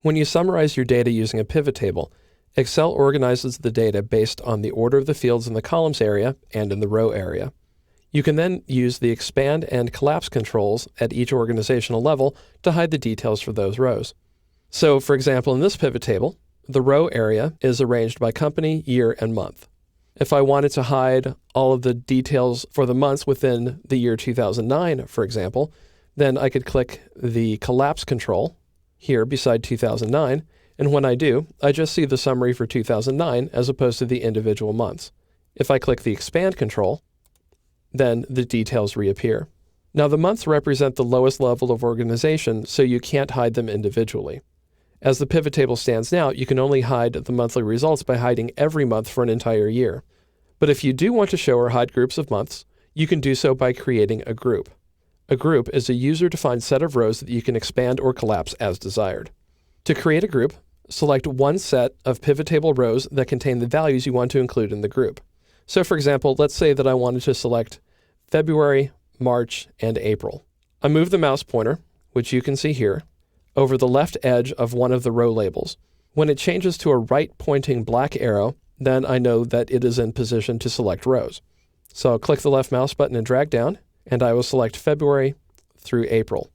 When you summarize your data using a pivot table, Excel organizes the data based on the order of the fields in the columns area and in the row area. You can then use the expand and collapse controls at each organizational level to hide the details for those rows. So, for example, in this pivot table, the row area is arranged by company, year, and month. If I wanted to hide all of the details for the months within the year 2009, for example, then I could click the collapse control here beside 2009, and when I do, I just see the summary for 2009 as opposed to the individual months. If I click the expand control, then the details reappear. Now the months represent the lowest level of organization, so you can't hide them individually. As the pivot table stands now, you can only hide the monthly results by hiding every month for an entire year. But if you do want to show or hide groups of months, you can do so by creating a group. A group is a user-defined set of rows that you can expand or collapse as desired. To create a group, select one set of pivot table rows that contain the values you want to include in the group. So for example, let's say that I wanted to select February, March, and April. I move the mouse pointer, which you can see here, over the left edge of one of the row labels. When it changes to a right-pointing black arrow, then I know that it is in position to select rows. So I'll click the left mouse button and drag down, and I will select February through April.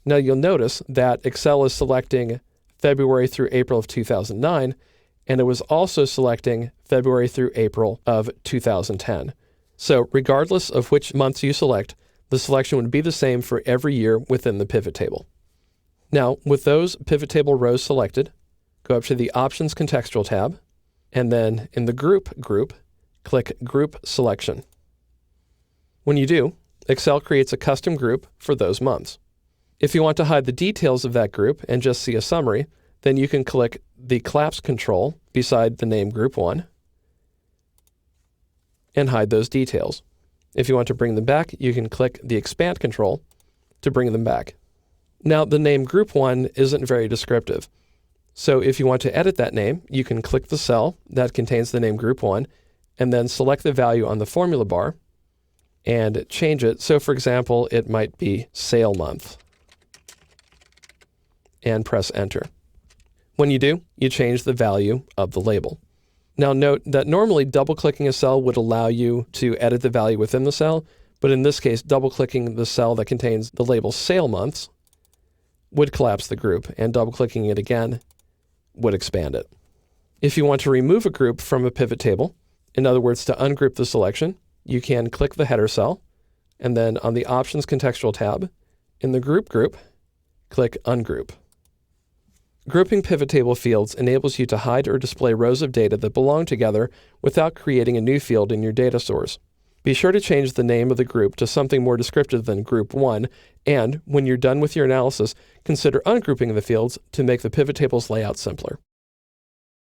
Now you'll notice that Excel is selecting February through April of 2009, and it was also selecting February through April of 2010. So regardless of which months you select, the selection would be the same for every year within the pivot table. Now, with those pivot table rows selected, go up to the Options Contextual tab, and then in the group, click Group Selection. When you do, Excel creates a custom group for those months. If you want to hide the details of that group and just see a summary, then you can click the Collapse control beside the name Group 1 and hide those details. If you want to bring them back, you can click the Expand control to bring them back. Now, the name Group 1 isn't very descriptive. So if you want to edit that name, you can click the cell that contains the name Group 1 and then select the value on the formula bar and change it. So for example, it might be sale month and press Enter. When you do, you change the value of the label. Now note that normally double-clicking a cell would allow you to edit the value within the cell, but in this case, double-clicking the cell that contains the label sale months would collapse the group, and double-clicking it again would expand it. If you want to remove a group from a pivot table, in other words, to ungroup the selection, you can click the header cell, and then on the Options Contextual tab, in the Group, click Ungroup. Grouping pivot table fields enables you to hide or display rows of data that belong together without creating a new field in your data source. Be sure to change the name of the group to something more descriptive than Group 1, and when you're done with your analysis, consider ungrouping the fields to make the pivot table's layout simpler.